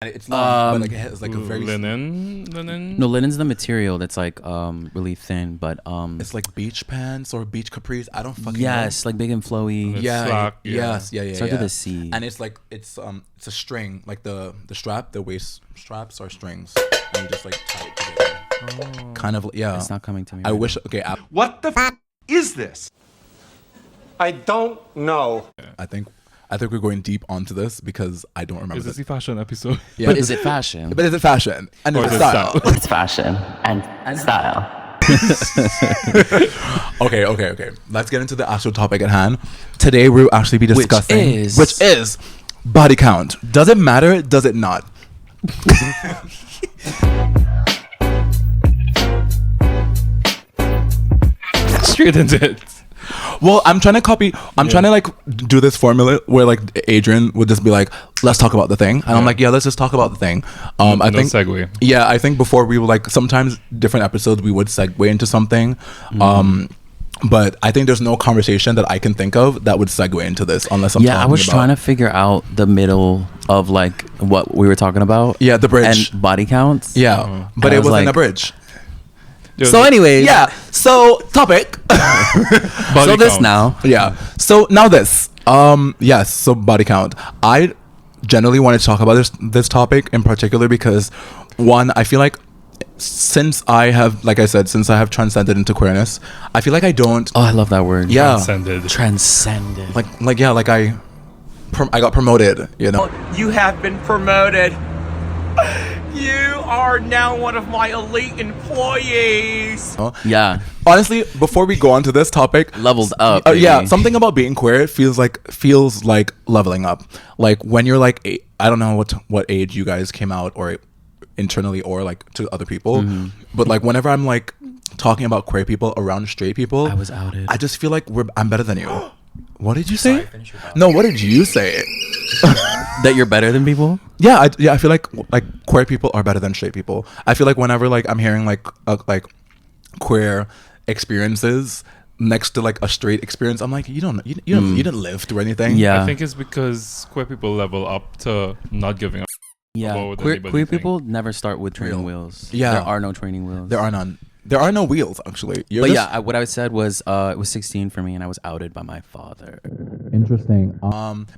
And it's not, but like it has like a very linen. No, linen's the material that's like really thin, but it's like beach pants or beach capris. I don't fucking yes, like big and flowy. It's yeah, slack, yes, yeah. Starts with a C. And it's like it's a string, like the strap, the waist straps are strings, and you just like tie it together. Oh. Kind of, yeah. It's not coming to me. I right wish. now. Okay, What the f is this? I don't know. I think we're going deep onto this because I don't remember. Is this the fashion episode? Yeah, But is it fashion? But is it fashion? And Or is it is it style? style? It's fashion and style. Okay. Let's get into the actual topic at hand. Today we'll actually be discussing which is body count. Does it matter? Does it not? Straight into it. Well, I'm trying to trying to like do this formula where like Adrian would just be like, let's talk about the thing. And I'm like, yeah, let's just talk about the thing. I think segue. Yeah, I think before we would like sometimes different episodes we would segue into something. But I think there's no conversation that I can think of that would segue into this unless I'm talking I was trying to figure out the middle of like what we were talking about. Yeah, the bridge. And body counts. Yeah. But it was wasn't like- a bridge. So anyways. Yeah. So topic. So this count. now. Yeah. So now this. Yes. So body count. I generally want to talk about this topic in particular because one, I feel like since I have, like I said, since I have transcended into queerness, I feel like I don't. Oh, I love that word. Yeah. Transcended. Like yeah. Like I got promoted. You know. You have been promoted. You are now one of my elite employees. Yeah. Honestly, before we go on to this topic, Leveled up. yeah, baby. something about being queer feels like leveling up. Like when you're like, I don't know what age you guys came out or internally or like to other people, but like whenever I'm like talking about queer people around straight people, I was outed. I just feel like I'm better than you. What did you say? No, what did you say? That you're better than people? Yeah, I feel like queer people are better than straight people. I feel like whenever like I'm hearing like queer experiences next to like a straight experience, I'm like, you didn't live through anything. Yeah. I think it's because queer people level up to not giving up. Yeah. about Queer anybody people never start with training wheels. Yeah. There are no training wheels. There are none. There are no wheels, actually. But yeah, what I said was it was 16 for me, and I was outed by my father. Interesting.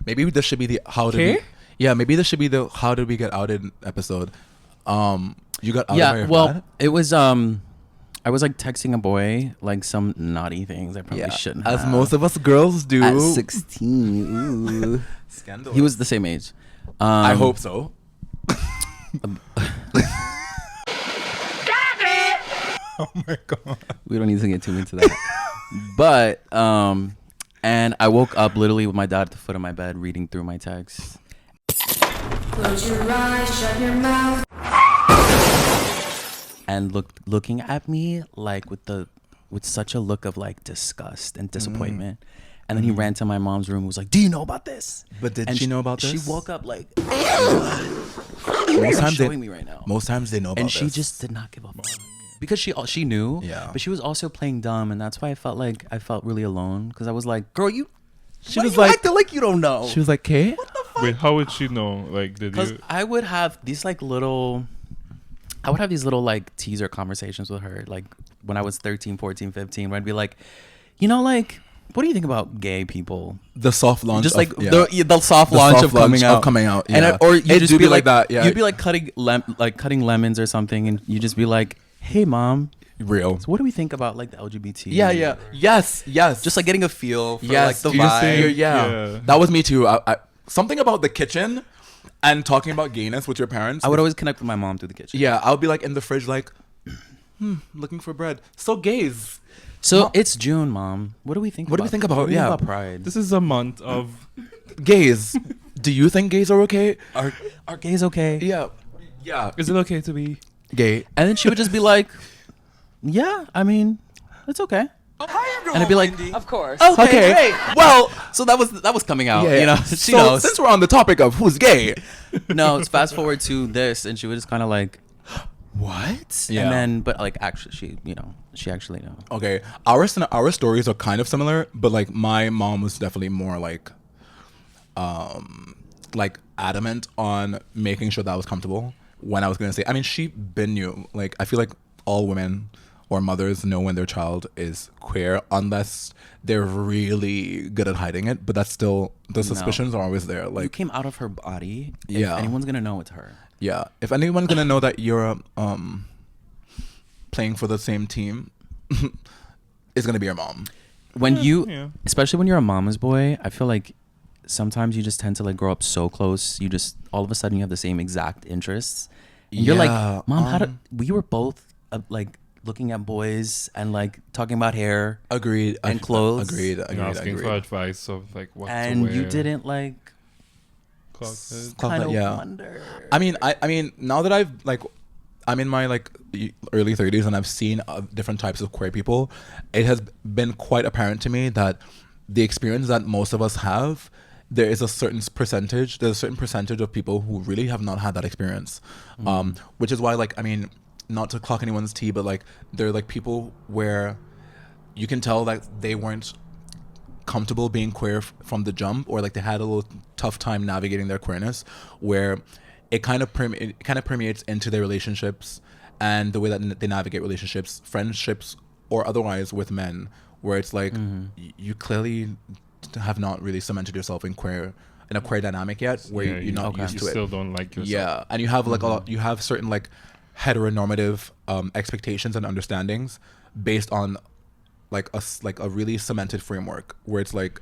Maybe this should be the how did we, Okay. yeah, maybe this should be the how did we get outed episode. You got outed by Yeah, your well, dad? it was I was like texting a boy like some naughty things I probably shouldn't have. As most of us girls do. At 16. Ooh. Scandalous. He was the same age. I hope so. Oh my god. We don't need to get too into that. But and I woke up literally with my dad at the foot of my bed reading through my texts. Close your eyes, shut your mouth. And looking at me like with such a look of like disgust and disappointment. And then he ran to my mom's room and was like, "Do you know about this?" But did And she know about this? She woke up like Most times showing me right now. Most times they know about And this. she just did not give a fuck. Because she knew, Yeah. but she was also playing dumb, and that's why I felt really alone. Because I was like, "Girl, She why was you like- acting like you don't know." She was like, "K?" Wait, how would she know? Like, did Because you? I would have these like little, like teaser conversations with her, like when I was 13, 14, 15, where I'd be like, like, what do you think about gay people? The soft launch. Just of- like yeah. the soft launch of coming out. Yeah. And or you It just do be like that. Yeah. You'd be like cutting lemons or something, and you just be like, "Hey, mom, real. so what do we think about like the LGBT?" Yeah. Yes. Just like getting a feel for Yes. like the Do you vibe. think- Yeah. Yeah. That was me too. I something about the kitchen and talking about gayness with your parents. I would always connect with my mom through the kitchen. Yeah, I would be like in the fridge, like, looking for bread. So gays. So it's June, Mom. What do we think? What do we think about- yeah. Pride? This is a month of. Gays. Do you think gays are okay? Are gays okay? Yeah. Yeah. Is it okay to be? Gay. And then she would just be like, "Yeah, I mean, it's okay." And I'd be like, Of course. "Okay, great." Well, so that was coming out. Yeah. You know, she So, knows. since we're on the topic of who's gay, No, it's fast forward to this, and she was just kind of like, what? and then, but like actually, she actually knows. Okay, our stories are kind of similar, but like my mom was definitely more like, like adamant on making sure that I was comfortable when I was going to say. I mean, she been knew. Like, I feel like all women or mothers know when their child is queer, unless they're really good at hiding it. But that's still, the suspicions are always there. You Like, came out of her body. Yeah. If anyone's gonna know, it's her. yeah, if anyone's gonna know that you're playing for the same team, it's gonna be your mom. When you, yeah. especially when you're a mama's boy, I feel like sometimes you just tend to like grow up so close. You just all of a sudden you have the same exact interests. And you're Yeah, like, Mom, how do we were both like looking at boys and like talking about hair. Agreed. And clothes. Agreed. And asking for advice of like what to And wear. you didn't like Clock it. kind of yeah. wonder. I mean, I mean, now that I've like, I'm in my like early 30s and I've seen different types of queer people, it has been quite apparent to me that the experience that most of us have, there is a certain percentage. There's a certain percentage of people who really have not had that experience, which is why, like, I mean, not to clock anyone's tea, but like, they're like people where you can tell that they weren't comfortable being queer from the jump, or like they had a little tough time navigating their queerness, where it kind of permeates into their relationships and the way that they navigate relationships, friendships, or otherwise with men, where it's like you clearly have not really cemented yourself in a queer dynamic yet, where you're not used to you it. still don't like yourself. Yeah, and you have like you have certain like heteronormative expectations and understandings based on like a really cemented framework, where it's like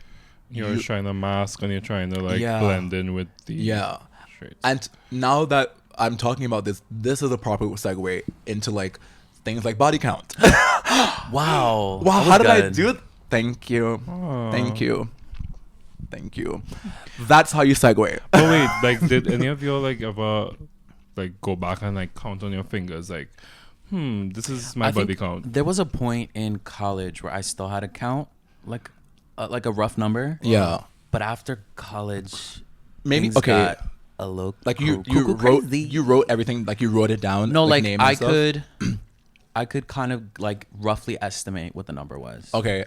You're trying to mask and you're trying to like Yeah. blend in with the traits. And now that I'm talking about this is a proper segue into like things like body count. Wow. Wow, that how was did I good. do it? Thank you. Aw. Thank you. Thank you. That's how you segue. Oh wait, like did any of you like ever like go back and like count on your fingers like, this is my I body think count. There was a point in college where I still had to count like a rough number. Yeah. But after college, Maybe things okay. got a little Like you cuckoo wrote crazy. you wrote everything, like you wrote it down. No, like names and I stuff? I could kind of like roughly estimate what the number was. Okay,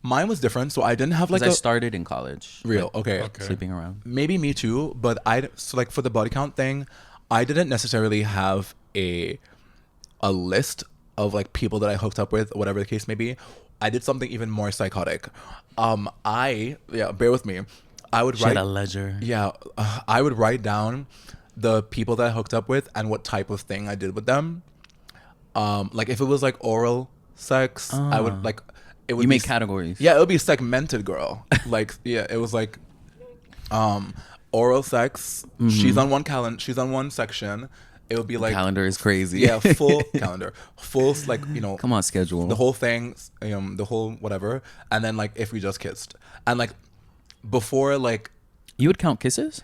mine was different, so I didn't have like Because a I started in college. real. like, Okay. Sleeping around. Maybe me too, but so like for the body count thing, I didn't necessarily have a list of like people that I hooked up with, whatever the case may be. I did something even more psychotic. Bear with me. I would She had write a ledger. Yeah, I would write down the people that I hooked up with and what type of thing I did with them. Like if it was like oral sex, I would like it would You be make categories. Yeah, it would be segmented, girl. Like it was like oral sex. She's on one she's on one section. It would be like Calendar is crazy. Yeah, full calendar, full like Come on, schedule. the whole thing, the whole whatever, and then like if we just kissed, and like before like You would count kisses?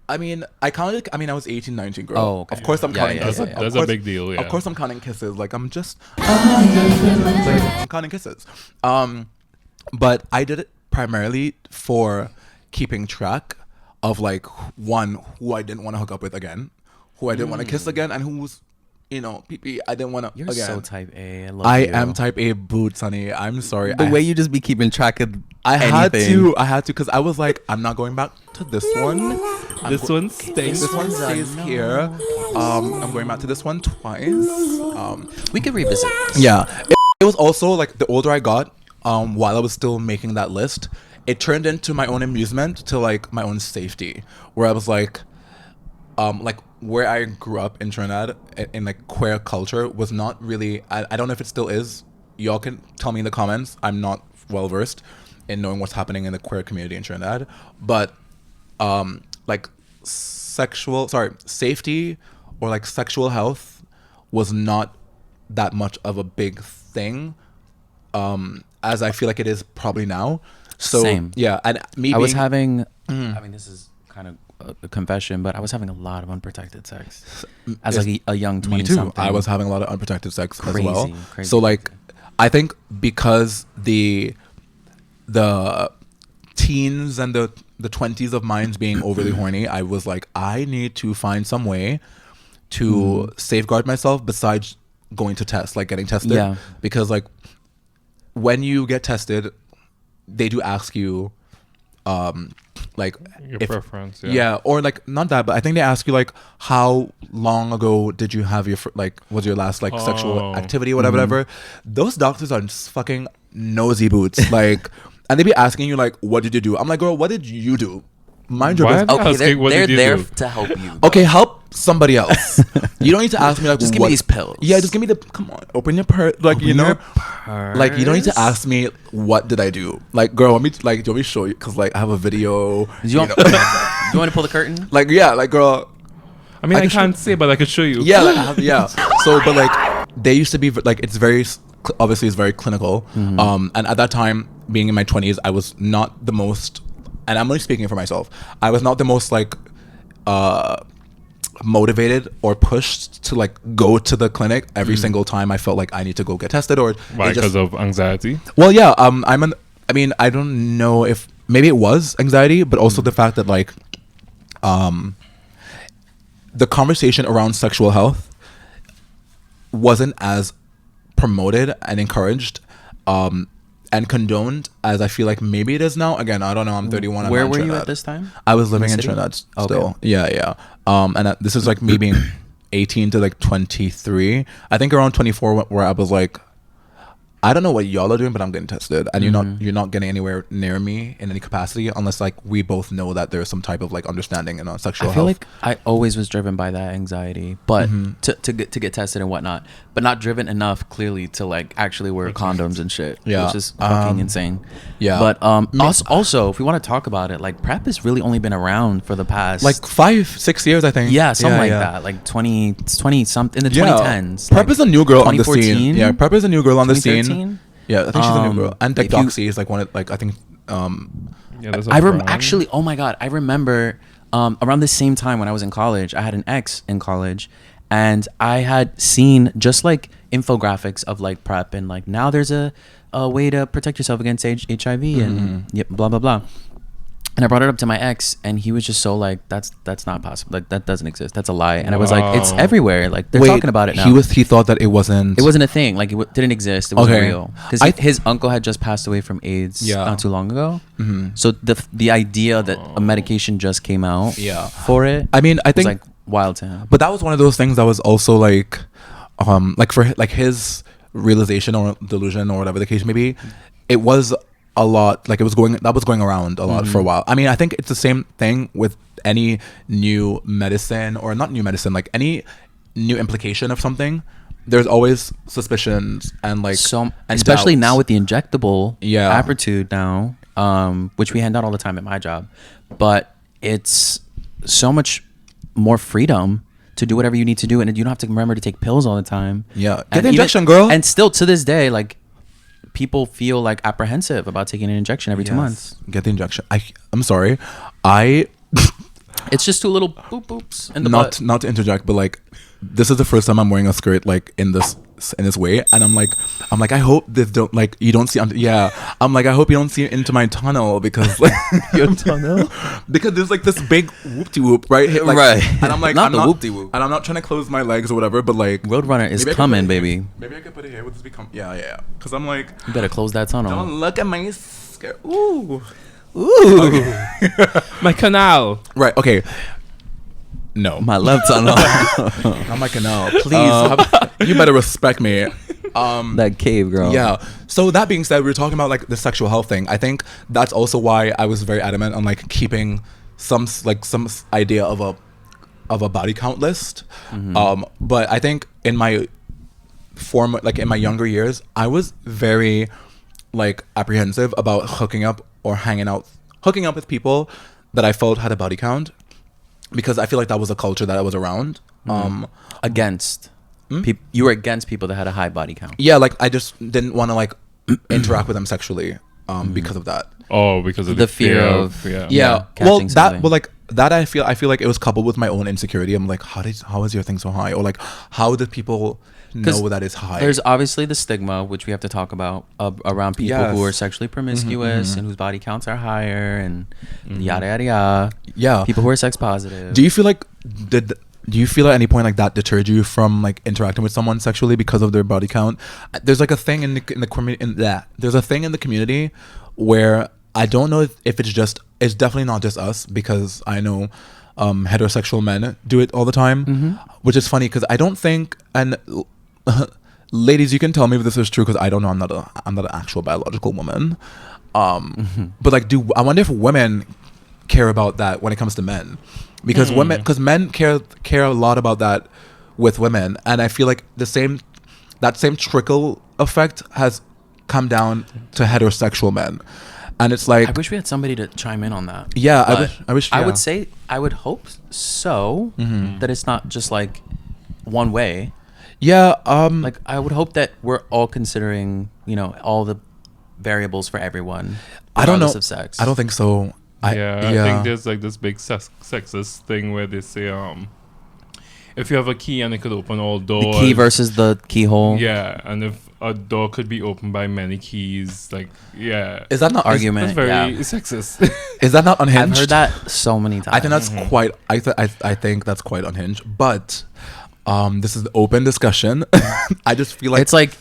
I mean, I counted. I mean, I was 18, 19, girl. Oh, okay. Of course, I'm Yeah, counting yeah, kisses. yeah, yeah. Of That's a course- big deal, yeah. Of course, I'm counting kisses. Like I'm just, I'm counting kisses. But I did it primarily for keeping track of like who I didn't want to hook up with again, who I didn't want to kiss again, and who's, PP I didn't want to You're again. so type A. I love I you. am type A boots, honey. I'm sorry. The way you just be keeping track of I had anything. to, because I was like, I'm not going back to this one. This one stays. This one stays here. I'm going back to this one twice. We could revisit. Yeah. It was also like the older I got, while I was still making that list, it turned into my own amusement to like my own safety, where I was like where I grew up in Trinidad in like queer culture was not really, I don't know if it still is. Y'all can tell me in the comments. I'm not well versed in knowing what's happening in the queer community in Trinidad, but like safety or like sexual health was not that much of a big thing, as I feel like it is probably now. So Same. yeah, and I was having. I mean, this is kind of a confession, but I was having a lot of unprotected sex as like a young 20 me too. something. I was having a lot of unprotected sex as well. Crazy. So like, I think because the teens and the 20s of minds being overly horny, I was like, I need to find some way to safeguard myself besides going to test, like getting tested. Yeah. Because like when you get tested, they do ask you like Your if, preference, yeah, or like not that, but I think they ask you like how long ago did you have your like was your last like sexual activity or whatever. Those doctors are just fucking nosy boots, like, and they be asking you like, what did you do? I'm like, girl, what did you do? Mind your Why business. are they asking what they're did you there do? to help you. though. Okay, help somebody else. You don't need to ask me like, Just give me these pills. Yeah, just give me the. Come on, open your purse. Like Open you know, your like you don't need to purse. ask me what did I do. Like, girl, let me like, do you want me to show you? Because like I have a video. Do you want, you want to pull the curtain? Like yeah, like girl. I mean, I can can't say, but I could show you. Yeah, like, I have, yeah. So, but like they used to be like it's very obviously it's very clinical. And at that time, being in my 20s, I was not the most. And I'm only speaking for myself. I was not the most like motivated or pushed to like go to the clinic every single time I felt like I need to go get tested or Why? it just- Because of anxiety. well, yeah. I mean, I don't know if maybe it was anxiety, but also the fact that like, the conversation around sexual health wasn't as promoted and encouraged, and condoned as I feel like maybe it is now. Again, I don't know. I'm 31. Where I'm were in you Trinidad. at this time? I was living in city? Trinidad Okay. still. Yeah. And this is like me being 18 to like 23. I think around 24 where I was like, I don't know what y'all are doing, but I'm getting tested, and you're not getting anywhere near me in any capacity unless like we both know that there's some type of like understanding in sexual I feel health. like I always was driven by that anxiety, but to get tested and whatnot, but not driven enough clearly to like actually wear condoms and shit. Yeah. Which is fucking insane. yeah. But also, if we want to talk about it, like PrEP has really only been around for the past like 5-6 years, I think. yeah, something like yeah. that, like 20 something in the Yeah. 2010s. PrEP like is a new girl on the 2014? scene. Yeah, PrEP is a new girl on the scene. 2013? Yeah, I think she's a new Um, girl. And like if you- Doxy is like one of like I think Yeah, there's a I brand. actually, oh my god, I remember around the same time when I was in college, I had an ex in college, and I had seen just like infographics of like PrEP and like now there's a way to protect yourself against HIV and yep, blah blah blah. And I brought it up to my ex, and he was just so like, "That's not possible. Like that doesn't exist. That's a lie." And I was like, "It's Wow. everywhere. Like they're Wait, talking about it now." He thought that it wasn't. It wasn't a thing. Like didn't exist. It wasn't Okay. real. Because I- his uncle had just passed away from AIDS Yeah. not too long ago. So the idea that a medication just came out Yeah. for it, I mean, I was think like wild to him. But that was one of those things that was also like for like his realization or delusion or whatever the case may be, it was a lot like that was going around a lot for a while. I mean, I think it's the same thing with any new medicine or not new medicine, like any new implication of something. There's always suspicions and like So and especially doubts. now with the injectable Yeah. Apretude now, which we hand out all the time at my job, but it's so much more freedom to do whatever you need to do, and you don't have to remember to take pills all the time. Yeah. Get And the even- injection, girl. And still to this day, like people feel like apprehensive about taking an injection every 2 Yes. months. Get the injection. I'm sorry. It's just two little boop boops in the not butt. not to interject, but like this is the first time I'm wearing a skirt like in this way, and I'm like I hope this don't like you don't see. I'm like I hope you don't see into my tunnel because like Your tunnel? because there's like this big whoop-de-whoop right here, like, Right. and I'm like Not I'm the whoop-de-whoop. and I'm not trying to close my legs or whatever, but like Roadrunner is maybe I could coming, put it here. baby. Maybe I could put it here. Would this become yeah because I'm like You better close that tunnel. don't look at my skirt. Ooh. My canal. Right. Okay. No. My left tunnel. I'm like no. Please, you better respect me. That cave, girl. Yeah. So that being said, we were talking about like the sexual health thing. I think that's also why I was very adamant on like keeping some idea of a body count list. But I think in my in my younger years, I was very like apprehensive about hooking up with people that I felt had a body count, because I feel like that was a culture that I was around. Against. You were against people that had a high body count. Yeah, like I just didn't want to like interact with them sexually because of that. Oh, because of The fear of- yeah. Yeah, catching well something. that I feel like it was coupled with my own insecurity. I'm like, how is your thing so high, or like how did people know that is high? There's obviously the stigma, which we have to talk about, around people who Yes. are sexually promiscuous and whose body counts are higher and yada yada yada. Yeah. People who are sex positive. Do you feel like do you feel at any point like that deterred you from like interacting with someone sexually because of their body count? There's like a thing there's a thing in the community where I don't know if it's just it's definitely not just us, because I know heterosexual men do it all the time, which is funny because I don't think, and ladies, you can tell me if this is true because I don't know. I'm not an actual biological woman. But like, I wonder if women care about that when it comes to men, because men care a lot about that with women, and I feel like that same trickle effect has come down to heterosexual men, and it's like, I wish we had somebody to chime in on that. Yeah, But I wish. I Yeah. would say, I would hope so, that it's not just like one way. Yeah. Like, I would hope that we're all considering, you know, all the variables for everyone. I don't know. regardless of sex. I don't think so. I think there's like this big sexist thing where they say, if you have a key and it could open all doors. The key versus the keyhole. Yeah, and if a door could be opened by many keys, like, yeah. Is that not Argument. That's very yeah. sexist. Is that not unhinged? I've heard that so many times. I think that's quite. I think that's quite unhinged. But this is the open discussion. I just feel like It's like,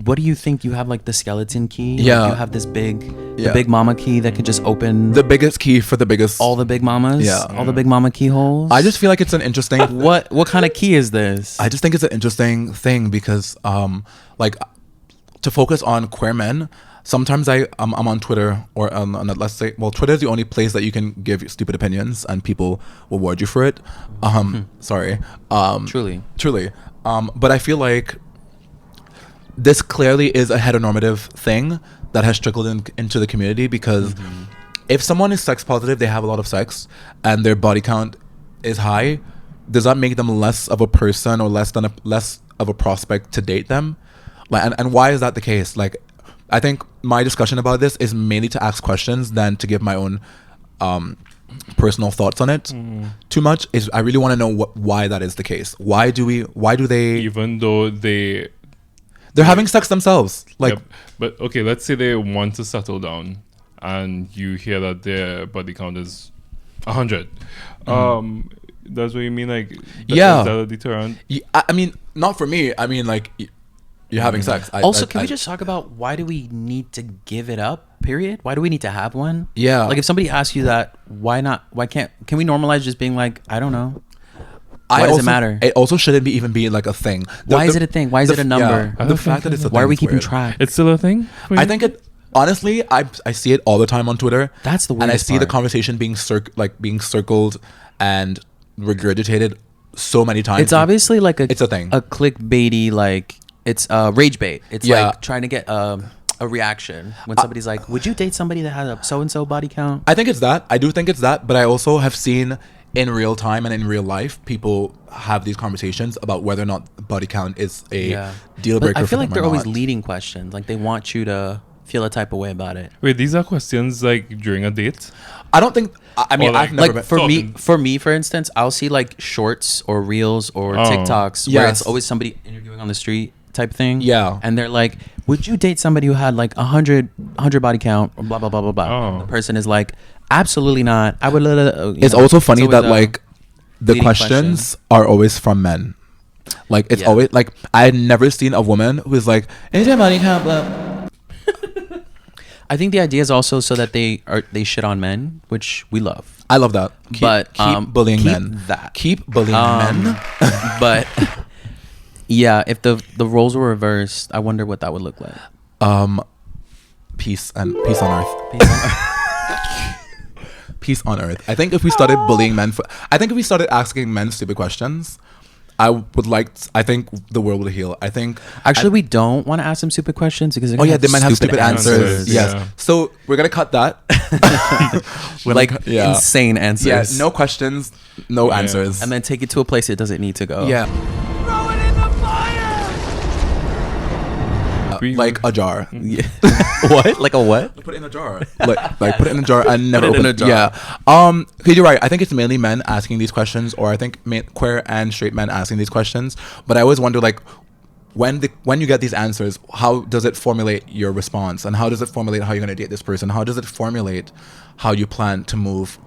what do you think? You have like the skeleton key? Like, Yeah. you have this the Yeah. big mama key that could just open the biggest key for the biggest. all the big mamas? Yeah. All the big mama keyholes? I just feel like it's an interesting. What kind of key is this? I just think it's an interesting thing because, like, to focus on queer men. Sometimes I'm on Twitter or on let's say, well, Twitter is the only place that you can give stupid opinions and people will reward you for it. Sorry. Truly. But I feel like this clearly is a heteronormative thing that has trickled into the community, because if someone is sex positive, they have a lot of sex and their body count is high, does that make them less of a person or less of a prospect to date them? Like, and why is that the case? Like, I think my discussion about this is mainly to ask questions than to give my own personal thoughts on it. Too much is, I really want to know why that is the case. Why do they, Even though they're having sex themselves? Like, Yep. But okay, let's say they want to settle down and you hear that their body count is 100. That's what you mean? Like, Yeah. Is that a deterrent? I mean, not for me. I mean, like, you're having sex. Also, can we just talk about why do we need to give it up? Period. Why do we need to have one? Yeah. Like, if somebody asks you that, why not? Why can't? Can we normalize just being like, I don't know. Why does it matter? It also shouldn't be even be like a thing. Why is it a thing? Why is it a number? Yeah, the fact that it's a Why thing are we is keeping weird. track? It's still a thing? for you? I think it. Honestly, I see it all the time on Twitter. That's the and I weirdest see the part. conversation being circled and regurgitated so many times. It's obviously like it's a thing. A clickbaity, like, it's rage bait. It's Yeah. like trying to get a reaction when somebody's like, would you date somebody that has a so-and-so body count? I think it's that. I do think it's that. But I also have seen in real time and in real life, people have these conversations about whether or not body count is a deal breaker. But I feel for like them they're or always not. leading questions. Like, they want you to feel a type of way about it. Wait, these are questions like during a date? I don't think. I mean, Or like- I've never Like, been. for me, for instance, I'll see like shorts or reels or TikToks where Yes. it's always somebody interviewing on the street type thing. Yeah. And they're like, would you date somebody who had like 100 body count or blah, blah, blah, blah, blah. Oh. The person is like, absolutely not. I would It's also funny always that a like the leading questions are always from men. Like, it's Yeah. always like, I had never seen a woman who is like, is your body count blah? I think the idea is also so that they shit on men, which we love. I love that. But, keep bullying keep men. that. Keep bullying men. But yeah, if the roles were reversed, I wonder what that would look like. Peace on earth. Peace on earth. Peace on earth. I think if we started bullying men I think if we started asking men stupid questions, I think the world would heal. I think Actually, we don't want to ask them stupid questions because Oh yeah, they might have stupid answers. Yes. Yeah. So we're gonna cut that. With like Yeah. insane answers. Yeah, no questions, no answers. And then take it to a place it doesn't need to go. yeah, Throw it in the fire! like a jar. Yeah. What? Like a what? Put it in a jar. like put it in a jar and never Put it in open a jar. Yeah. Cause you're right. I think it's mainly men asking these questions, or I think queer and straight men asking these questions. But I always wonder, like, when you get these answers, how does it formulate your response, and how does it formulate how you're gonna date this person? How does it formulate how you plan to move?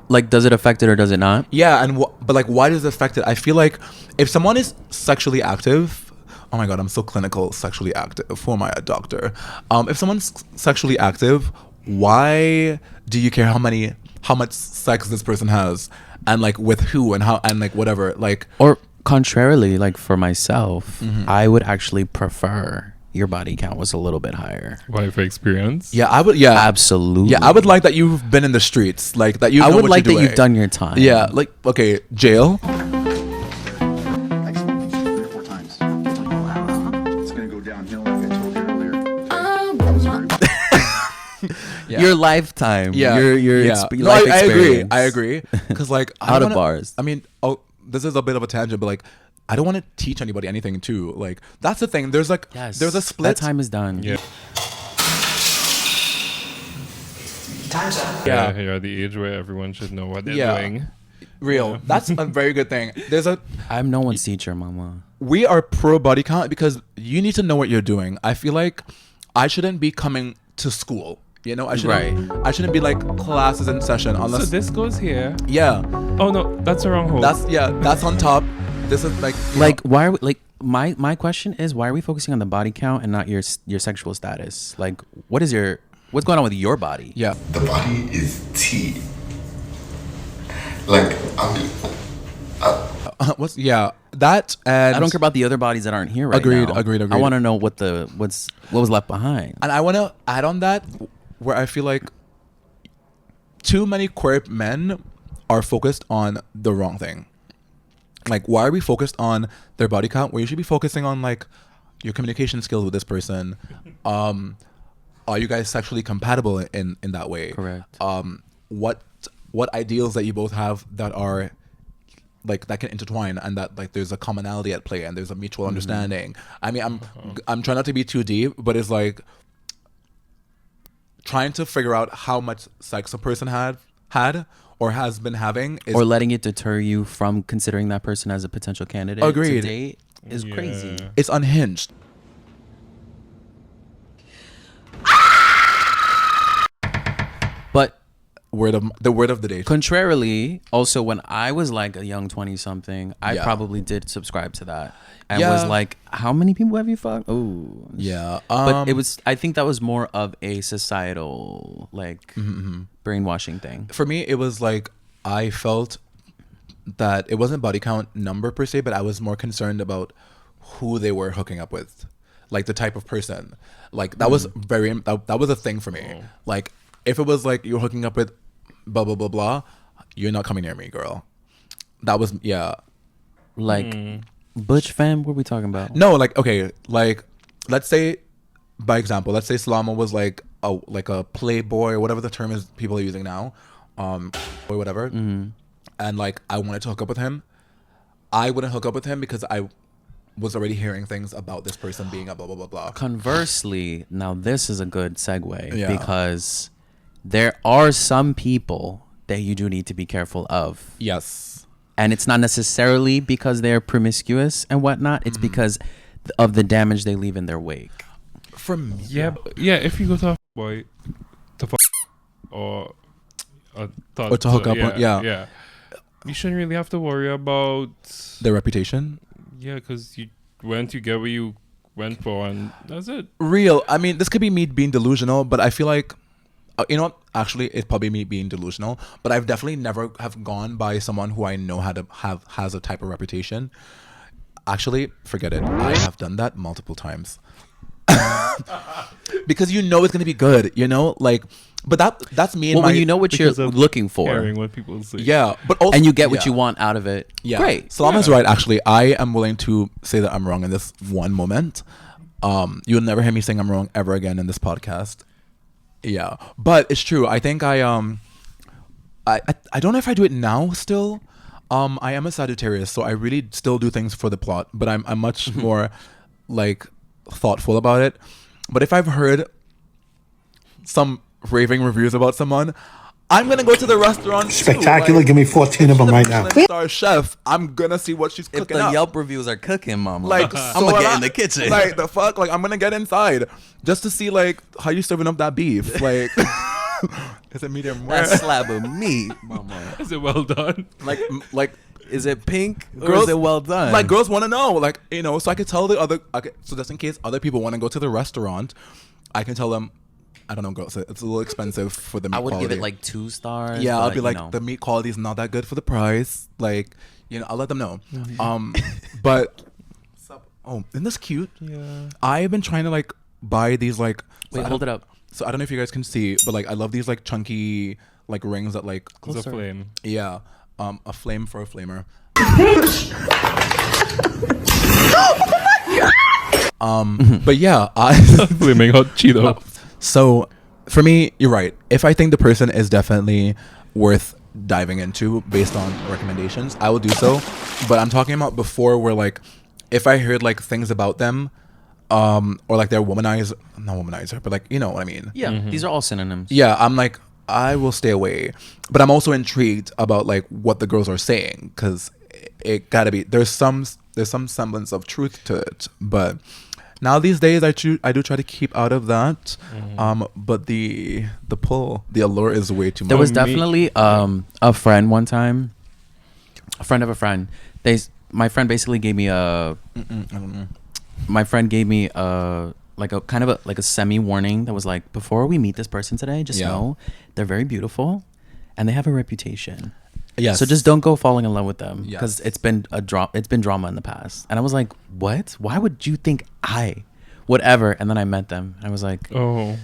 Like, does it affect it or does it not? Yeah, and but like, why does it affect it? I feel like if someone is sexually active, oh my god, I'm so clinical. Sexually active. Who am I, a doctor? If someone's sexually active, why do you care how much sex this person has, and like with who and how and like whatever, like. Or contrarily, like for myself, Mm-hmm. I would actually prefer your body count was a little bit higher. Life experience. Yeah, I would. Yeah, Absolutely. Yeah, I would like that you've been in the streets, like that you. I know would what like you're that doing. you've done your time. Yeah, like okay, jail. Actually, 3 or 4 times. It's gonna go downhill like I told you earlier. That was very Yeah. Your lifetime. Yeah, Your yeah. exp- No, life I agree. experience. I agree. Because like I Out don't of wanna- bars. I mean, oh, this is a bit of a tangent, but like I don't want to teach anybody anything too. Like that's the thing. There's like Yes. there's a split. That time is done. Yeah. Yeah. You're at the age where everyone should know what they're Yeah. doing. Real. That's a very good thing. I'm no one's teacher, mama. We are pro body count because you need to know what you're doing. I feel like I shouldn't be coming to school. You know, I shouldn't. Right. I shouldn't be like classes in session So unless. this goes here. Yeah, Oh no, that's the wrong hole. that's on top. This is like you Like, know, why are we, like, my question is, why are we focusing on the body count and not your sexual status? Like, what's going on with your body? yeah. The body is tea. Like, What's that and I don't care about the other bodies that aren't here right Agreed, now. agreed. I want to know what was left behind. And I want to add on that where I feel like too many queer men are focused on the wrong thing. Like, why are we focused on their body count? Where you should be focusing on like your communication skills with this person. Are you guys sexually compatible in that way? Correct. What ideals that you both have that are like that can intertwine and that like there's a commonality at play and there's a mutual understanding. I mean, I'm trying not to be too deep, but it's like trying to figure out how much sex a person had or has been having is Or letting it deter you from considering that person as a potential candidate Agreed. to date is crazy. it's unhinged. But The word of the day. contrarily, also when I was like a young 20-something, I Yeah. probably did subscribe to that. And Yeah. was like, how many people have you fucked? Oh. Yeah. But I think that was more of a societal, like, brainwashing thing. For me, it was like I felt that it wasn't body count number per se, but I was more concerned about who they were hooking up with, like the type of person. Like that was that was a thing for me. Like if it was like you're hooking up with blah blah blah blah, you're not coming near me, girl. That was Like, Butch fam, what are we talking about? No, like okay, like let's say by example, let's say Selama was like a playboy or whatever the term is people are using now, or whatever, and like I wanted to hook up with him, I wouldn't hook up with him because I was already hearing things about this person being a blah blah blah blah. Conversely, now this is a good segue Yeah. because there are some people that you do need to be careful of. Yes. And it's not necessarily because they're promiscuous and whatnot. It's because of the damage they leave in their wake. For me, Yeah, if you go to a boy to fuck or Or to hook up on- yeah. you shouldn't really have to worry about their reputation. because you went to get what you went for, and that's it. Real. I mean, this could be me being delusional, but I feel like, you know what? Actually, it's probably me being delusional, but I've definitely never have gone by someone who I know has a type of reputation. Actually, forget it. I have done that multiple times. Because you know it's gonna be good, you know, like, but that's me. And Well, my, when you know what you're Because of looking for Caring what people say. yeah, but also, and you get what yeah. you want out of it, Yeah. great. Salama's right, actually. I am willing to say that I'm wrong in this one moment. You'll never hear me saying I'm wrong ever again in this podcast. Yeah. But it's true. I think I don't know if I do it now still. I am a Sagittarius, so I really still do things for the plot, but I'm much more like thoughtful about it. But if I've heard some raving reviews about someone, I'm gonna go to the restaurant. Spectacular. Too. Give me 14 of them right now. Star chef. I'm gonna see what she's If cooking the up. Yelp reviews are cooking, mama, Like, I'm so gonna am get I. in the kitchen. Like the fuck. Like I'm gonna get inside just to see like how you serving up that beef. Like, is it medium rare? that slab of meat, mama. Is it well done? like. Is it pink or Girls, is it well done? Like girls want to know, like, so I could tell the other. Okay, so just in case other people want to go to the restaurant, I can tell them I don't know, girls. It's a little expensive for the meat I would quality. give it like 2 stars. Yeah, I'll but, be like, you know. the meat quality is not that good for the price. Like, I'll let them know. But oh, isn't this cute? Yeah. I've been trying to like buy these like. Wait, I hold don't- it up. So I don't know if you guys can see, but like I love these like chunky like rings that like. It's a Closer. flame. Yeah, a flame for a flamer. But yeah, Flaming hot Cheeto. So for me, you're right. If I think the person is definitely worth diving into based on recommendations, I will do so. But I'm talking about before where like if I heard like things about them, or like they're not womanizer, but like you know what I mean. Yeah, these are all synonyms. Yeah, I'm like I will stay away. But I'm also intrigued about like what the girls are saying because it gotta be there's some semblance of truth to it. But now these days I do try to keep out of that. But the allure is way too much. There was definitely a friend one time, a friend of a friend. My friend basically gave me a. My friend gave me a like a kind of a semi warning that was like, before we meet this person today, just know they're very beautiful, and they have a reputation. Yes. So just don't go falling in love with them because Yes. it's been drama in the past. And I was like, what? Why would you think whatever? And then I met them. I was like, Oh.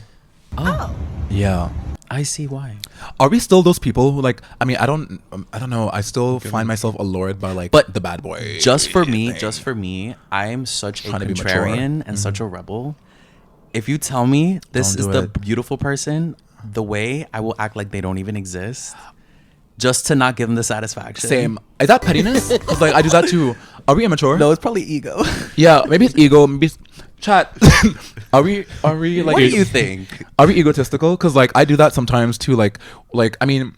Yeah. I see why. Are we still those people who like? I mean, I don't know. I still find myself allured by like But the bad boy. Just for thing. me, I'm such a Trying to be mature. contrarian and such a rebel. If you tell me this Don't is do the it. beautiful person, the way I will act like they don't even exist, just to not give them the satisfaction. Same. Is that pettiness? 'Cause, like I do that too. Are we immature? No, it's probably ego. Yeah, maybe it's ego. Maybe it's chat. Are we like? What do you think? Are we egotistical? Because like I do that sometimes too. Like I mean,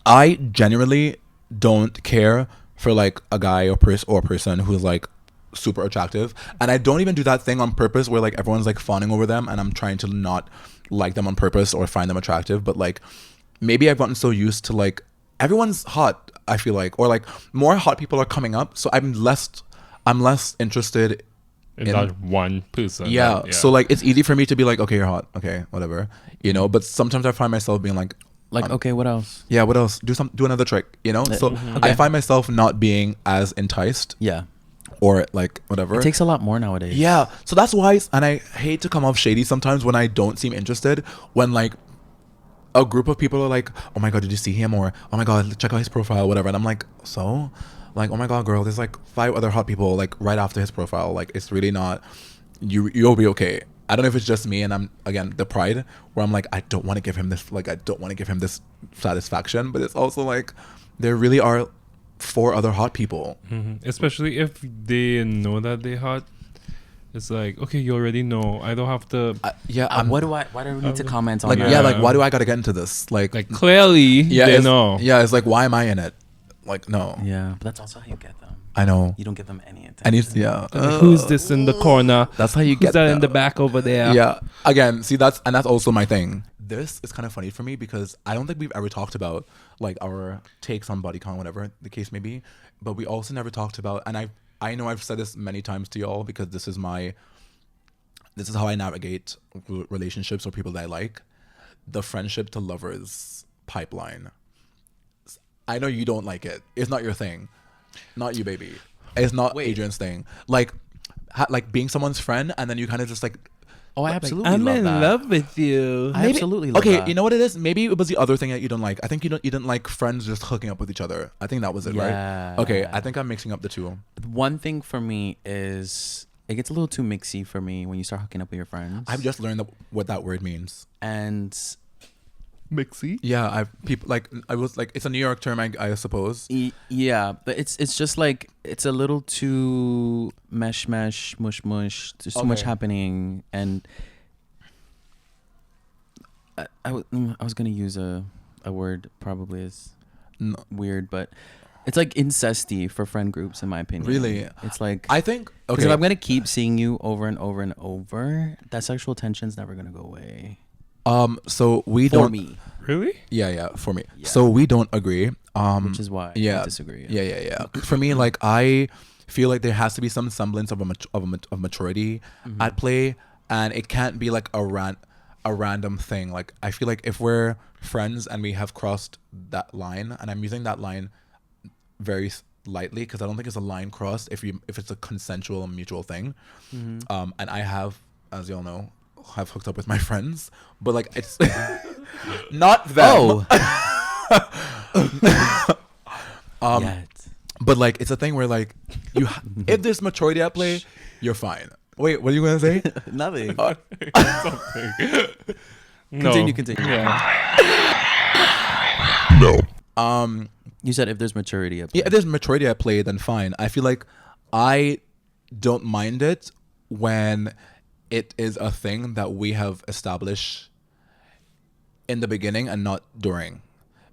I genuinely don't care for like a guy or person who's like super attractive, and I don't even do that thing on purpose where like everyone's like fawning over them, and I'm trying to not like them on purpose or find them attractive. But like maybe I've gotten so used to like everyone's hot. I feel like, or like more hot people are coming up, so I'm less interested In that one person. yeah. that- So like it's easy for me to be like, okay, you're hot, okay, whatever, but sometimes I find myself being like, Okay, what else? yeah, what else? Do another trick, So I find myself not being as enticed Yeah. or like whatever. It takes a lot more nowadays. Yeah. So that's why, and I hate to come off shady sometimes when I don't seem interested, when like a group of people are like, oh my God, did you see him? Or, oh my God, check out his profile, whatever. And I'm like, so? Like, oh my God, girl, there's like 5 other hot people like right after his profile. Like, it's really not, you'll be okay. I don't know if it's just me and I'm, again, the pride where I'm like, I don't want to give him this satisfaction. But it's also like, there really are 4 other hot people. Especially if they know that they're hot. It's like, okay, you already know. I don't have to. Why do we need to comment on Like, that? yeah, like, why do I got to get into this? Like Clearly, they it's, know. Yeah, it's like, why am I in it? Like, no. Yeah, but that's also how you get them. I know. You don't give them any attention. And it's, yeah. Who's this in the corner? That's how you Who's get that in them. the back over there? Yeah. Again, see, that's also my thing. This is kind of funny for me because I don't think we've ever talked about like our takes on body count, whatever the case may be. But we also never talked about, and I know I've said this many times to y'all because this is how I navigate relationships or people that I like. The friendship to lovers pipeline. I know you don't like it. It's not your thing. Not you, baby. It's not Adrian's thing. Like being someone's friend and then you kind of just like. Oh, I absolutely I'm love in that. love with you. I absolutely love Okay, that. you know what it is? Maybe it was the other thing that you don't like. I think you didn't like friends just hooking up with each other. I think that was it, Yeah. right? Okay, I think I'm mixing up the two. One thing for me is it gets a little too mixy for me when you start hooking up with your friends. I've just learned what that word means. And Mixy. Yeah, I was like, it's a New York term, I suppose. Yeah, but it's just like it's a little too mush. There's too much happening, and I was gonna use a word probably is weird, but it's like incesty for friend groups, in my opinion. Really? It's like I think because if I'm gonna keep seeing you over and over and over, that sexual tension's never gonna go away. So we For don't. me, Really? Yeah, for me. Yeah. So we don't agree. which is why Yeah, I disagree. Yeah. For me, like I feel like there has to be some semblance of maturity at play, and it can't be like a a random thing. Like I feel like if we're friends and we have crossed that line, and I'm using that line very lightly because I don't think it's a line crossed if it's a consensual and mutual thing. And I have, as y'all know, have hooked up with my friends, but like it's not them. But like it's a thing where like if there's maturity at play, you're fine. Wait, what are you gonna say? Nothing. No. Continue. No. You said if there's maturity at play. Yeah, if there's maturity at play, then fine. I feel like I don't mind it when it is a thing that we have established in the beginning and not during.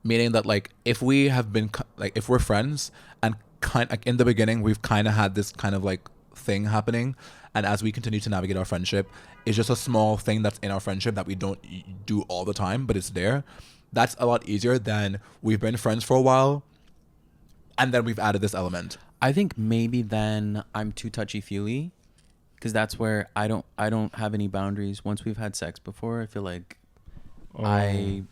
Meaning that like if we have been like if we're friends and kind like in the beginning we've kind of had this kind of like thing happening, and as we continue to navigate our friendship, it's just a small thing that's in our friendship that we don't do all the time, but it's there. That's a lot easier than we've been friends for a while and then we've added this element. I think maybe then I'm too touchy-feely because that's where I don't have any boundaries. Once we've had sex before, I feel like I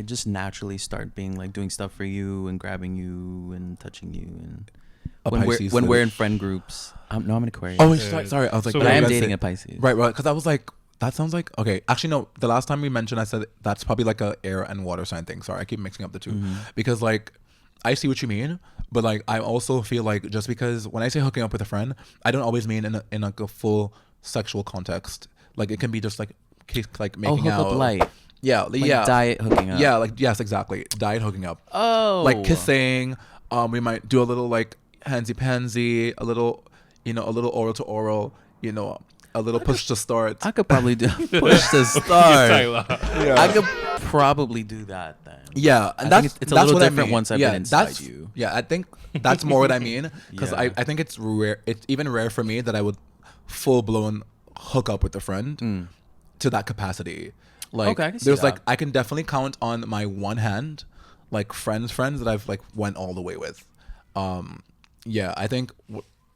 just naturally start being like doing stuff for you and grabbing you and touching you and when we're in friend groups. I'm an Aquarius. Oh, sorry. I was like, So but I am that's dating it. a Pisces. Right. Because I was like, that sounds like okay. Actually, no. The last time we mentioned, I said that's probably like a air and water sign thing. Sorry, I keep mixing up the two because like I see what you mean, but like I also feel like just because when I say hooking up with a friend, I don't always mean in like a full sexual context. Like it can be just like making hook out. up light. Yeah, Like yeah. diet hooking up. Yeah, like yes, exactly. Diet hooking up. Oh. Like kissing. We might do a little like handsy pansy, a little oral to oral. A little push to start. I could probably do push to start. I could probably do that then. Yeah, and I think it's a that's little what I different mean. once I've been inside you. Yeah, I think that's more what I mean because Yeah. I think it's rare. It's even rare for me that I would full blown hook up with a friend to that capacity. Like Okay, I can see there's that. like I can definitely count on my one hand, like friends that I've like went all the way with. Yeah, I think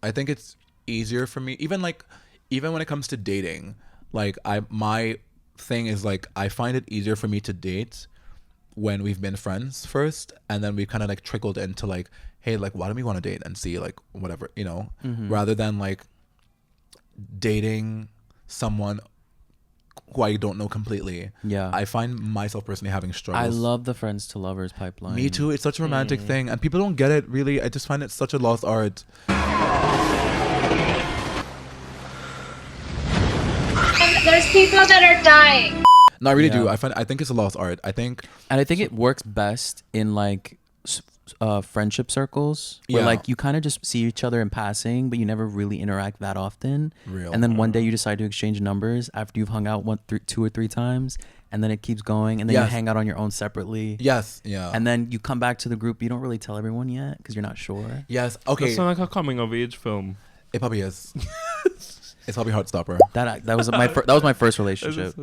it's easier for me even when it comes to dating. Like my thing is like I find it easier for me to date when we've been friends first, and then we kind of like trickled into like, hey, like why don't we want to date and see like whatever, rather than like dating someone who I don't know completely. Yeah. I find myself personally having struggles. I love the friends to lovers pipeline. Me too. It's such a romantic thing, and people don't get it really. I just find it such a lost art. There's people that are dying. No, I really Yeah. do. I think it's a lost art. I think And I think it works best in like friendship circles where Yeah. like you kind of just see each other in passing, but you never really interact that often. Real. And then one day you decide to exchange numbers after you've hung out 2 or 3 times, and then it keeps going, and then Yes. you hang out on your own separately. yes, yeah, And then you come back to the group. You don't really tell everyone yet because you're not sure. yes. Okay, That's not like a coming of age film. it probably is. It's probably Heartstopper. That was my first relationship.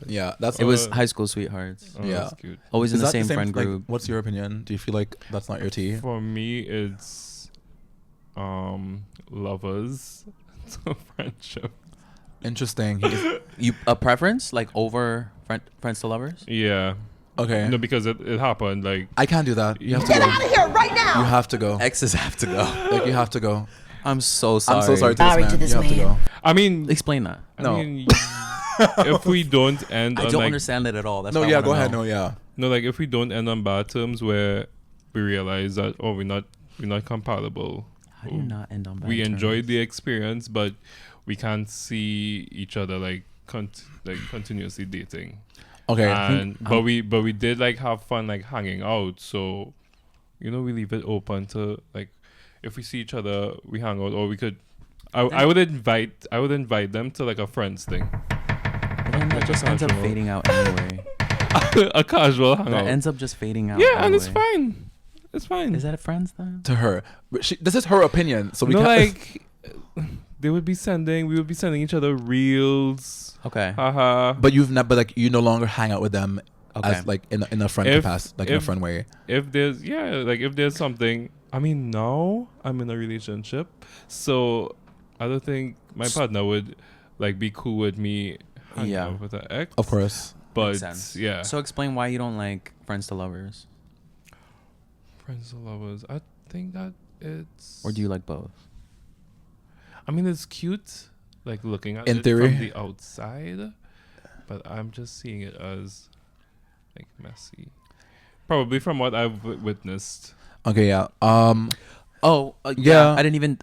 Yeah, that's It was high school sweethearts. Oh, Yeah. that's cute. Always in Is the that same friend like, group. what's your opinion? Do you feel like that's not your tea? For me, it's lovers to friendship. Interesting. You a preference like over friends to lovers? Yeah. Okay. No, because it happened like I can't do that. You have to go. Get out of here right now. You have to go. Exes have to go. Like you have to go. I'm so sorry. I'm so sorry to this man. You have to go. I mean, Explain that. No. I mean, if we don't end I on don't like understand it at all. That's No, what I yeah, wanna go ahead. know. No, yeah. no, like if we don't end on bad terms where we realize that we're not compatible. How do you not end on bad We terms? enjoyed the experience, but we can't see each other like continuously dating. Okay. And but we did like have fun like hanging out, so we leave it open to like if we see each other we hang out, or we could I would invite them to like a friends thing. But then that just ends up casual. fading out anyway. A casual hangout. That ends up just fading out. yeah, and it's anyway. fine. It's fine. Is that friends then? To her, but this is her opinion, so we no, can't. like we would be sending each other reels. Okay. Haha. But you no longer hang out with them Okay. as like in a friend If- capacity, like in a if- friend way. If there's something, I mean, now I'm in a relationship, so I don't think my partner would like be cool with me hanging Yeah. out with an ex. Of course. But Makes sense. yeah. So explain why you don't like friends to lovers, Friends to lovers. I think that it's. or do you like both? I mean, it's cute, like looking at In it theory. from the outside, but I'm just seeing it as like messy. Probably from what I've witnessed. Okay, yeah. Oh, yeah. Yeah. I didn't even.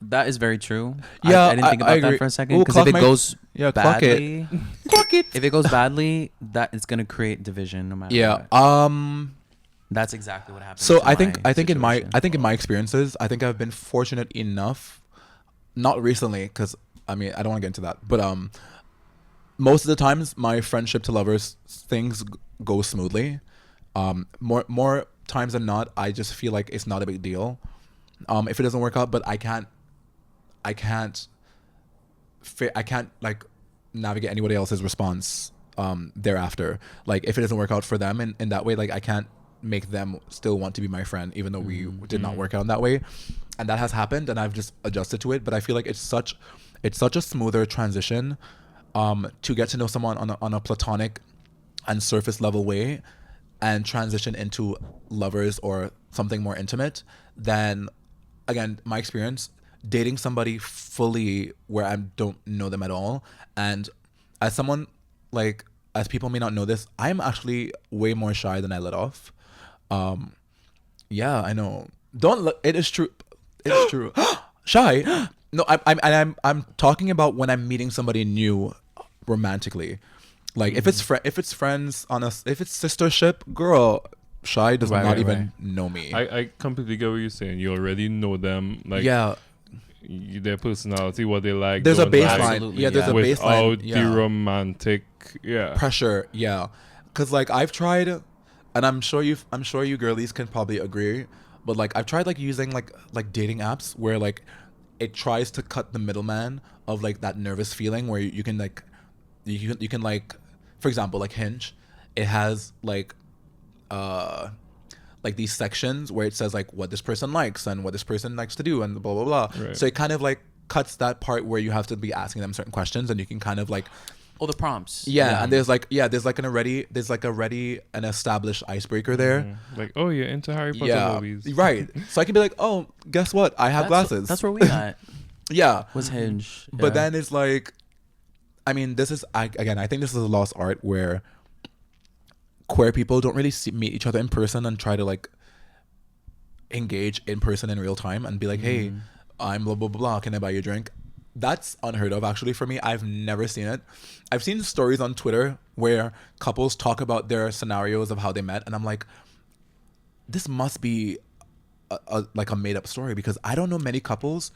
That is very true. Yeah, I didn't think I about agree. that for a second. Ooh, Because if clock it my- goes Yeah, clock it. badly, if it goes badly, that is gonna create division no matter Yeah. what. That's exactly what happened. So to I think in situation. my experiences, I think I've been fortunate enough, not recently, because I mean I don't want to get into that, but most of the times my friendship to lovers things go smoothly. More times than not, I just feel like it's not a big deal. If it doesn't work out, but I can't like navigate anybody else's response thereafter. Like if it doesn't work out for them in that way, like I can't make them still want to be my friend even though we did not work out in that way. And that has happened and I've just adjusted to it. But I feel like it's such a smoother transition to get to know someone on a platonic and surface level way and transition into lovers or something more intimate than, again, my experience dating somebody fully where I don't know them at all. And as someone, like, as people may not know this, I'm actually way more shy than I let off. Yeah, I know. It is true. It is true. Shy? No, I'm talking about when I'm meeting somebody new romantically. Like if it's friends if it's sistership, girl, shy does not even know me. I completely get what you're saying. You already know them. Like Yeah. Their personality, what they like. There's a don't like, baseline. Absolutely, Yeah, there's a baseline. without Yeah. the romantic. Yeah. Pressure. Yeah. Cause like I've tried, and I'm sure you girlies can probably agree, but like I've tried like using like dating apps where like it tries to cut the middleman of like that nervous feeling where you can like you can like, for example, like Hinge, it has like these sections where it says like what this person likes and what this person likes to do and blah blah blah. Right. So it kind of like cuts that part where you have to be asking them certain questions and you can kind of like the prompts. yeah, and there's like an established icebreaker there. Like, oh, you're into Harry Potter Yeah, movies. right. So I can be like, oh, guess what? I have glasses. That's where we got. Yeah, Was Hinge. but yeah. then it's like, I mean, this is I think this is a lost art where queer people don't really meet each other in person and try to like engage in person in real time and be like, hey, I'm blah blah blah blah, can I buy you a drink? That's unheard of actually for me. I've never seen it. I've seen stories on Twitter where couples talk about their scenarios of how they met, and I'm like, this must be like a made up story because I don't know many couples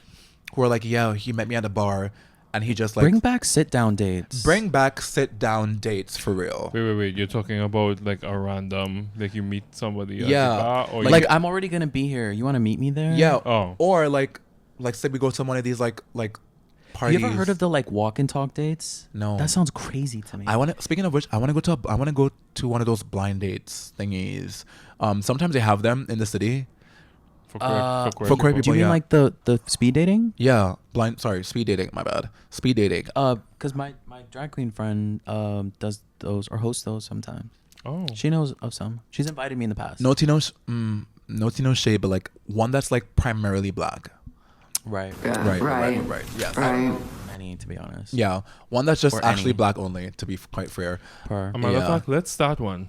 who are like, yeah, he met me at a bar and he just like bring back sit down dates. bring back sit down dates for real. Wait. You're talking about like a random, like you meet somebody at Yeah. the bar, or Like you, I'm already gonna be here. You want to meet me there? Yeah. Oh. Or like say we go to one of these like parties. You ever heard of the like walk and talk dates? No. That sounds crazy to me. Speaking of which, I want to go to one of those blind dates thingies. Sometimes they have them in the city. for for queer Do people, you mean yeah. like the speed dating? Yeah, speed dating. My bad. Speed dating. Because my drag queen friend does those or hosts those sometimes. Oh, She knows of some. She's invited me in the past. No Tino shade, but like one that's like primarily black. Right. Right. Yes. Many, to be honest. Yeah, one that's just Or actually any. black only. To be quite fair. Per. a matter of Yeah. fact, let's start one.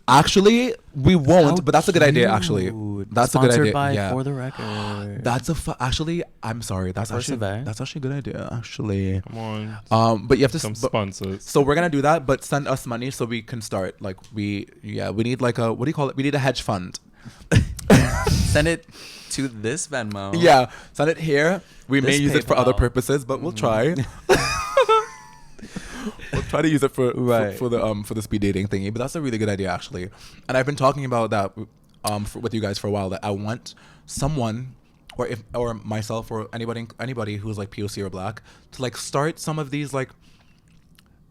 Actually, we won't. How but that's a good idea. Actually, cute. that's a Sponsored good idea. by Yeah. For the Record. That's actually. I'm sorry. That's First actually event. that's actually a good idea. Actually. Come on, But you have to. some But, sponsors. so we're gonna do that, but send us money so we can start. Like we need like a what do you call it? We need a hedge fund. Send it to this Venmo. Yeah, send it here. We may This use it for other PayPal. purposes, but we'll try. We'll try to use it for Right. for the speed dating thingy. But that's a really good idea actually. And I've been talking about that with you guys for a while. That I want someone, or myself or anybody who's like POC or black to like start some of these like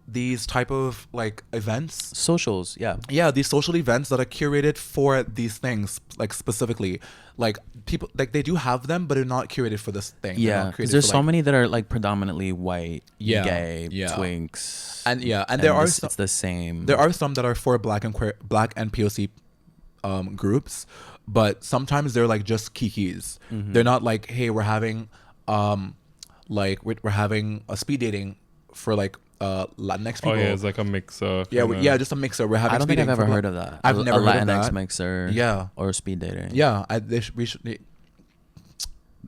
these type of like events. Socials, yeah. Yeah, these social events that are curated for these things, like specifically, like people like they do have them, but they're not curated for this thing. They're Yeah, not because curated there's for, so like- many that are like predominantly white, Yeah, gay, yeah. twinks, and there are some, it's the same. there are some that are for black and POC groups, but sometimes they're like just kikis. They're not like, hey, we're having like we're having a speed dating for like Latinx people. Oh yeah, it's like a mixer. Yeah, just a mixer. We're having. I don't think speed I've dating ever for heard Bla- of that. I've never a heard of Latinx that. mixer. Yeah. Or speed dating. Yeah, we should.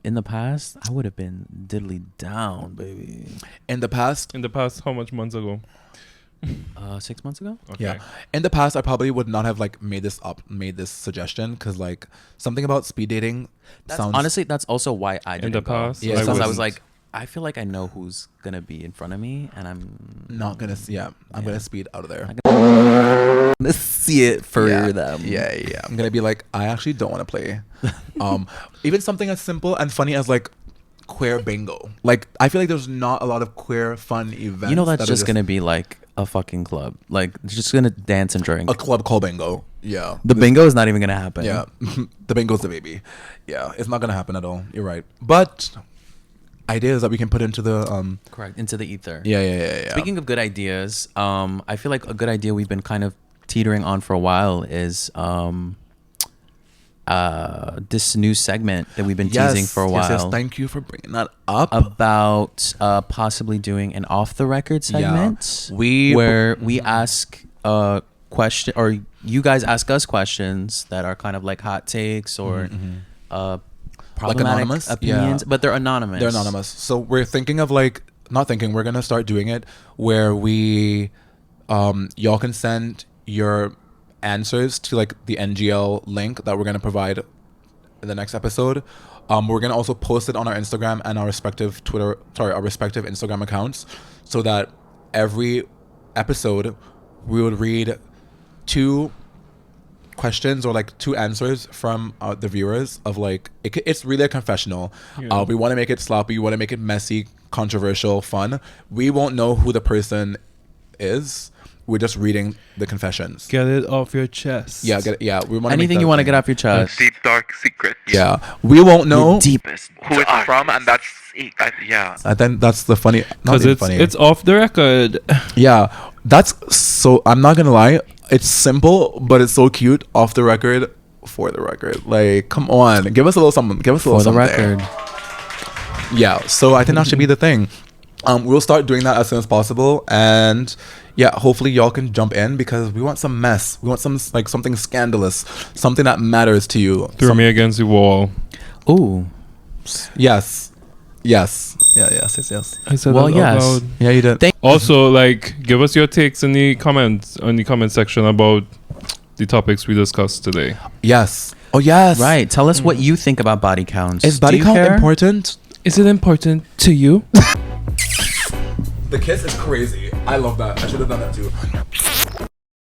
In the past, I would have been diddly down, baby. In the past, how much months ago? 6 months ago. Okay. yeah. In the past, I probably would not have like made this suggestion because like something about speed dating sounds Honestly, that's also why I didn't the go. past, Yeah, because I wouldn't. was like, I feel like I know who's gonna be in front of me, and I'm not gonna. Yeah, I'm gonna speed out of there. gonna see it for yeah. them. Yeah. I'm gonna be like, I actually don't want to play. Even something as simple and funny as like queer bingo. Like I feel like there's not a lot of queer fun events. You know, that's that are just gonna be like a fucking club. Like just gonna dance and drink. a club called bingo. Yeah. The bingo is not even gonna happen. Yeah. The bingo's the baby. Yeah, it's not gonna happen at all. You're right. But ideas that we can put into the Correct. Into the ether. yeah. Speaking of good ideas, I feel like a good idea we've been kind of teetering on for a while is this new segment that we've been teasing for a while. Yes, thank you for bringing that up. About possibly doing an off the record segment. Where we ask a question, or you guys ask us questions that are kind of like hot takes or problematic anonymous? opinions, Yeah. but they're anonymous. They're anonymous. So we're thinking of like we're gonna start doing it where we y'all can send your answers to like the NGL link that we're gonna provide in the next episode. We're gonna also post it on our Instagram and our respective Instagram accounts, so that every episode we would read 2 questions or like 2 answers from the viewers of like it's really a confessional. Yeah. We want to make it sloppy, we want to make it messy, controversial, fun. We won't know who the person is. We're just reading the confessions. Get it off your chest. Yeah, we want Anything you want to get off your chest. Deep dark secret. Yeah, we won't know Deepest. Who it's from, and that's yeah. I think that's the funny. Not Because even funny. it's off the record. Yeah, that's so. I'm not gonna lie. It's simple, but it's so cute. Off the record, for the record. Like, come on, give us a little something. Give us a little For the something. record. Yeah. So I think that should be the thing. We'll start doing that as soon as possible, and yeah, hopefully y'all can jump in because we want some mess. We want some like something scandalous, something that matters to you. Threw me against the wall. Ooh. Yes. Yes. I said Well, that out yes. loud. Yeah, you did. Also, like, give us your takes in the comments section about the topics we discussed today. Yes. Oh yes. Right. Tell us what you think about body counts. Is Do body you count care? important? Is it important to you? The kiss is crazy. I love that. I should have done that too.